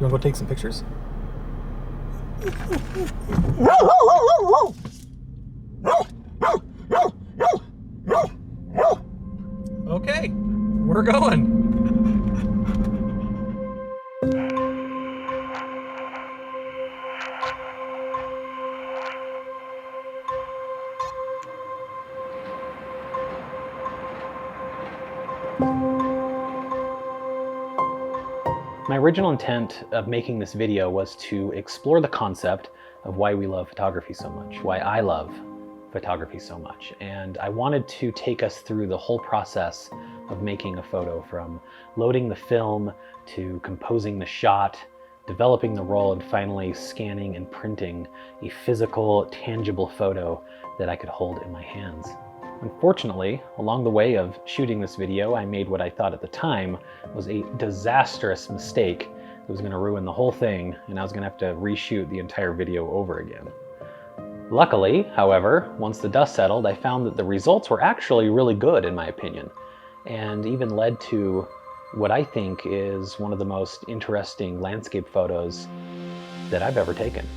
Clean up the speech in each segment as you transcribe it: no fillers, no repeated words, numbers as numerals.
You wanna go take some pictures? Okay, we're going. My original intent of making this video was to explore the concept of why we love photography so much, why I love photography so much. And I wanted to take us through the whole process of making a photo, from loading the film to composing the shot, developing the roll, and finally scanning and printing a physical, tangible photo that I could hold in my hands. Unfortunately, along the way of shooting this video, I made what I thought at the time was a disastrous mistake that was going to ruin the whole thing, and I was going to have to reshoot the entire video over again. Luckily, however, once the dust settled, I found that the results were actually really good, in my opinion, and even led to what I think is one of the most interesting landscape photos that I've ever taken.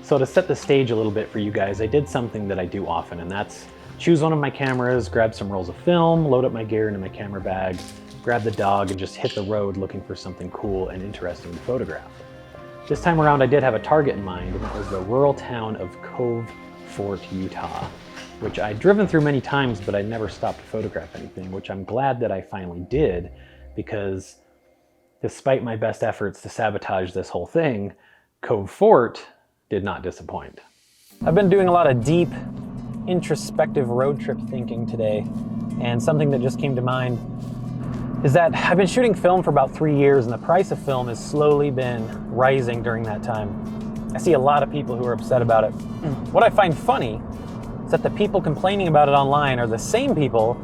So to set the stage a little bit for you guys, I did something that I do often, and that's choose one of my cameras, grab some rolls of film, load up my gear into my camera bag, grab the dog, and just hit the road looking for something cool and interesting to photograph. This time around I did have a target in mind, and it was the rural town of Cove Fort, Utah, which I'd driven through many times, but I never stopped to photograph anything, which I'm glad that I finally did, because despite my best efforts to sabotage this whole thing, Cove Fort did not disappoint. I've been doing a lot of deep, introspective road trip thinking today, and something that just came to mind is that I've been shooting film for about 3 years, and the price of film has slowly been rising during that time. I see a lot of people who are upset about it. What I find funny is that the people complaining about it online are the same people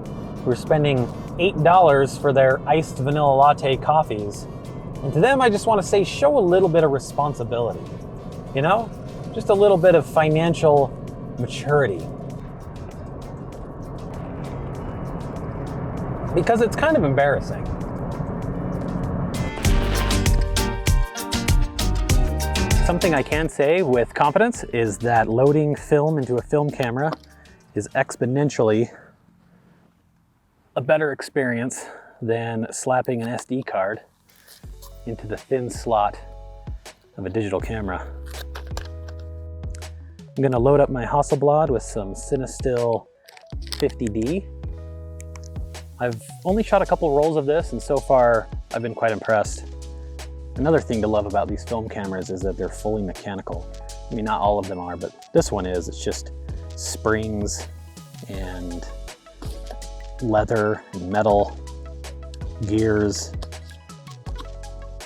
who are spending $8 for their iced vanilla latte coffees. And to them, I just want to say, show a little bit of responsibility. You know? Just a little bit of financial maturity. Because it's kind of embarrassing. Something I can say with confidence is that loading film into a film camera is exponentially a better experience than slapping an SD card into the thin slot of a digital camera. I'm gonna load up my Hasselblad with some Cinestill 50D. I've only shot a couple rolls of this, and so far I've been quite impressed. Another thing to love about these film cameras is that they're fully mechanical. I mean, not all of them are, but this one is. It's just springs and leather and metal, gears.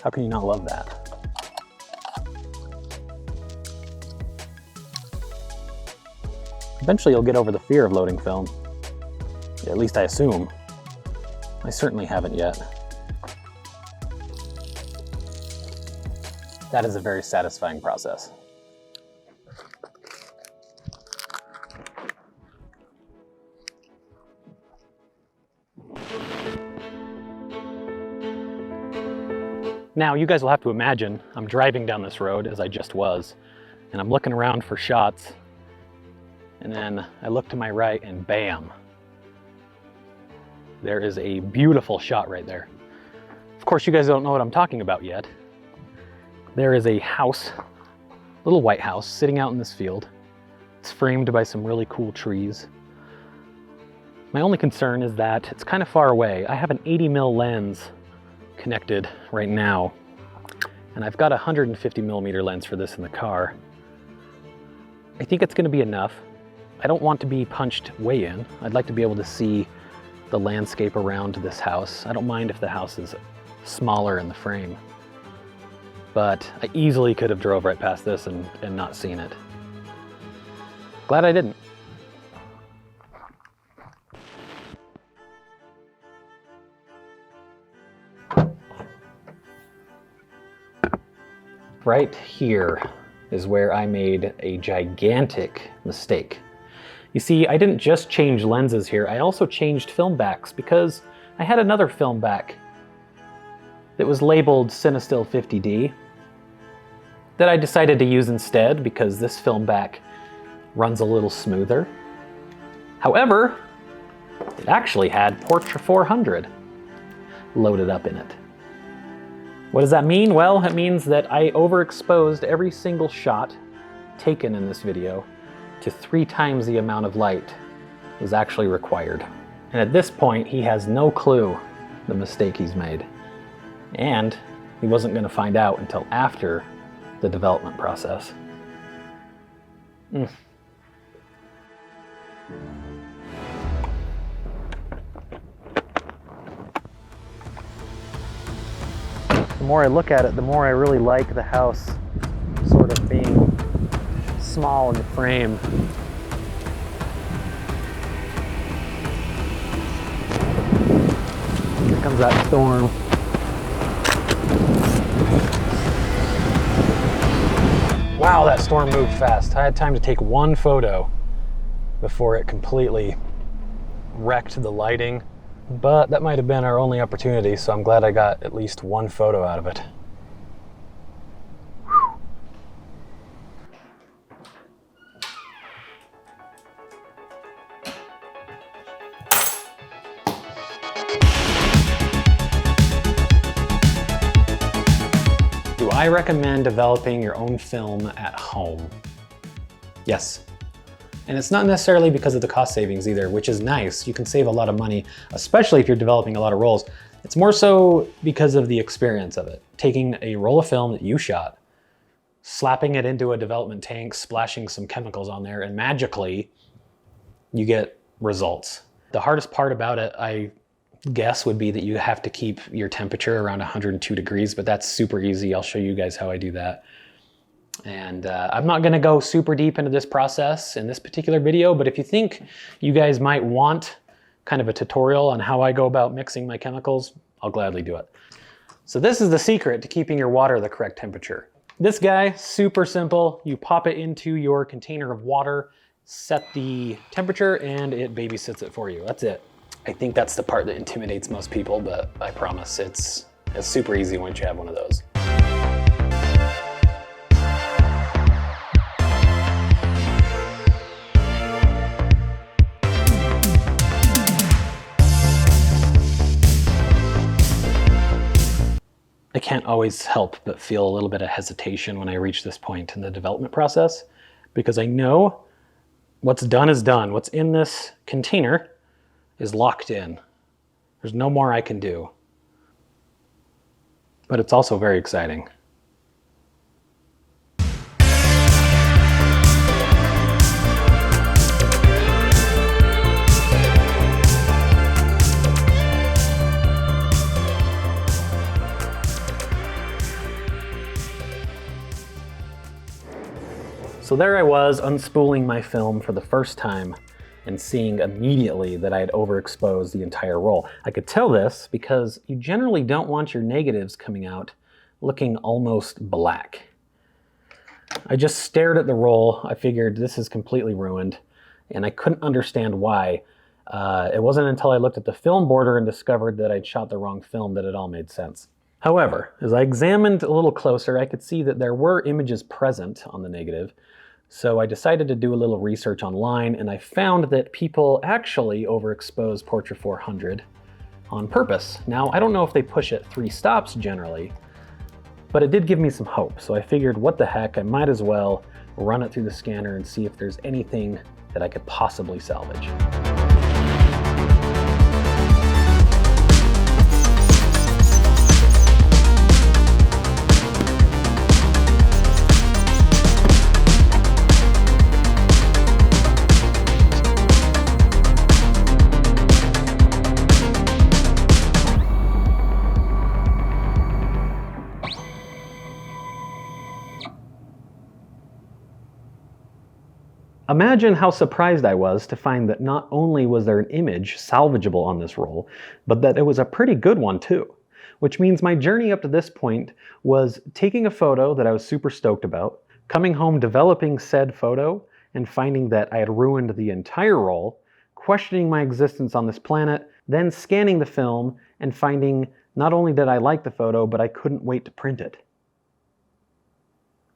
How can you not love that? Eventually you'll get over the fear of loading film. At least I assume. I certainly haven't yet. That is a very satisfying process. Now, you guys will have to imagine I'm driving down this road, as I just was, and I'm looking around for shots, and then I look to my right and bam, there is a beautiful shot right there. Of course, you guys don't know what I'm talking about yet. There is a house, little white house, sitting out in this field. It's framed by some really cool trees. My only concern is that it's kind of far away. I have an 80mm lens connected right now, and I've got a 150mm lens for this in the car. I think it's going to be enough. I don't want to be punched way in. I'd like to be able to see the landscape around this house. I don't mind if the house is smaller in the frame, but I easily could have drove right past this and not seen it. Glad I didn't. Right here is where I made a gigantic mistake. You see, I didn't just change lenses here, I also changed film backs because I had another film back that was labeled Cinestill 50D that I decided to use instead because this film back runs a little smoother. However, it actually had Portra 400 loaded up in it. What does that mean? Well, it means that I overexposed every single shot taken in this video to 3 times the amount of light was actually required. And at this point, he has no clue the mistake he's made. And he wasn't going to find out until after the development process. The more I look at it, the more I really like the house sort of being small in the frame. Here comes that storm. Wow, that storm moved fast. I had time to take one photo before it completely wrecked the lighting, but that might have been our only opportunity, so I'm glad I got at least one photo out of it. Do I recommend developing your own film at home? Yes. And it's not necessarily because of the cost savings either, which is nice. You can save a lot of money, especially if you're developing a lot of rolls. It's more so because of the experience of it. Taking a roll of film that you shot, slapping it into a development tank, splashing some chemicals on there, and magically you get results. The hardest part about it, I guess, would be that you have to keep your temperature around 102 degrees, but that's super easy. I'll show you guys how I do that. And I'm not gonna go super deep into this process in this particular video, but if you think you guys might want kind of a tutorial on how I go about mixing my chemicals, I'll gladly do it. So this is the secret to keeping your water the correct temperature. This guy, super simple. You pop it into your container of water, set the temperature, and it babysits it for you. That's it. I think that's the part that intimidates most people, but I promise it's super easy once you have one of those. I can't always help but feel a little bit of hesitation when I reach this point in the development process, because I know what's done is done. What's in this container is locked in. There's no more I can do. But it's also very exciting. So there I was, unspooling my film for the first time and seeing immediately that I had overexposed the entire roll. I could tell this because you generally don't want your negatives coming out looking almost black. I just stared at the roll. I figured this is completely ruined, and I couldn't understand why. It wasn't until I looked at the film border and discovered that I'd shot the wrong film that it all made sense. However, as I examined a little closer, I could see that there were images present on the negative. So I decided to do a little research online, and I found that people actually overexpose Portra 400 on purpose. Now, I don't know if they push it 3 stops generally, but it did give me some hope. So I figured, what the heck, I might as well run it through the scanner and see if there's anything that I could possibly salvage. Imagine how surprised I was to find that not only was there an image salvageable on this roll, but that it was a pretty good one too. Which means my journey up to this point was taking a photo that I was super stoked about, coming home developing said photo, and finding that I had ruined the entire roll, questioning my existence on this planet, then scanning the film and finding not only did I like the photo, but I couldn't wait to print it,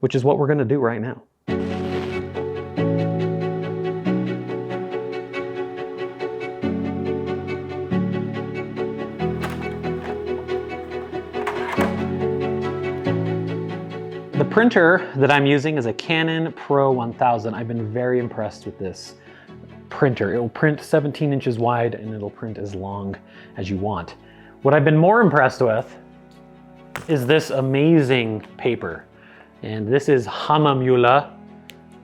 which is what we're going to do right now. The printer that I'm using is a Canon Pro 1000. I've been very impressed with this printer. It will print 17 inches wide and it'll print as long as you want. What I've been more impressed with is this amazing paper. And this is Hamamula,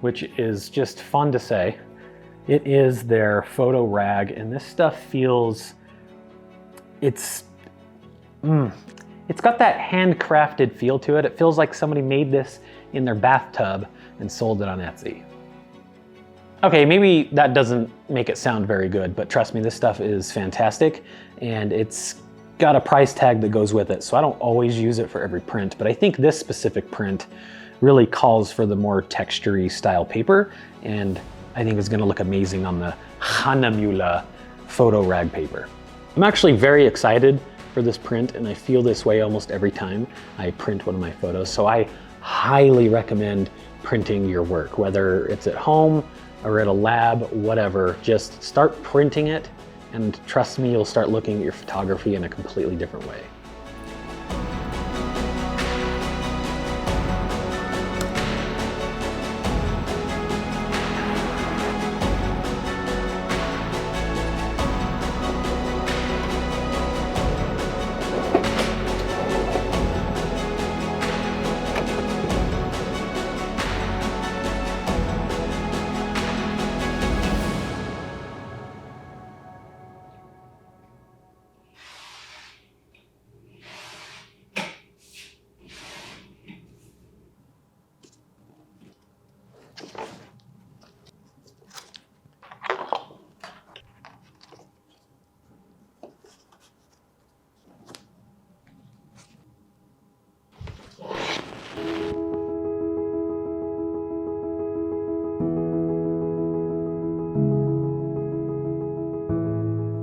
which is just fun to say. It is their photo rag, and this stuff feels, it's got that handcrafted feel to it. It feels like somebody made this in their bathtub and sold it on Etsy. Okay, maybe that doesn't make it sound very good, but trust me, this stuff is fantastic, and it's got a price tag that goes with it, so I don't always use it for every print, but I think this specific print really calls for the more textury style paper, and I think it's gonna look amazing on the Hanamula photo rag paper. I'm actually very excited for this print, and I feel this way almost every time I print one of my photos, so I highly recommend printing your work, whether it's at home or at a lab, whatever. Just start printing it, and trust me, you'll start looking at your photography in a completely different way.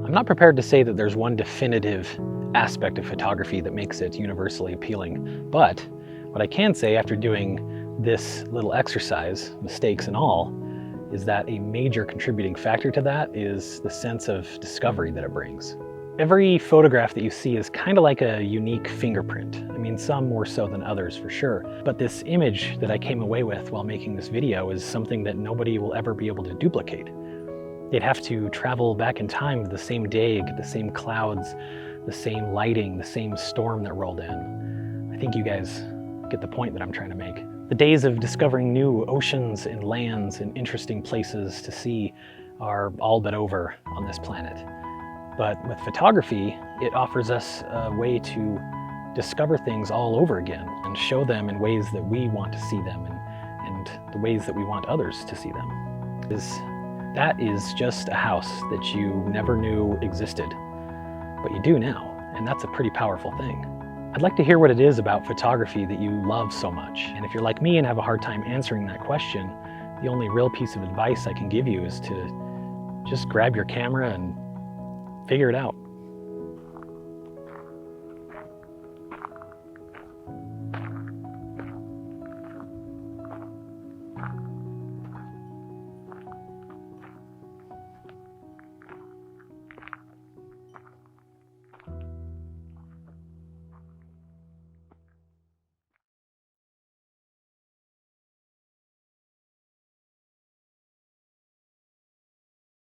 I'm not prepared to say that there's one definitive aspect of photography that makes it universally appealing, but what I can say after doing this little exercise, mistakes and all, is that a major contributing factor to that is the sense of discovery that it brings. Every photograph that you see is kind of like a unique fingerprint. I mean, some more so than others for sure, but this image that I came away with while making this video is something that nobody will ever be able to duplicate. They'd have to travel back in time to the same day, get the same clouds, the same lighting, the same storm that rolled in. I think you guys get the point that I'm trying to make. The days of discovering new oceans and lands and interesting places to see are all but over on this planet. But with photography, it offers us a way to discover things all over again and show them in ways that we want to see them and the ways that we want others to see them. That is just a house that you never knew existed, but you do now, and that's a pretty powerful thing. I'd like to hear what it is about photography that you love so much, and if you're like me and have a hard time answering that question, the only real piece of advice I can give you is to just grab your camera and figure it out.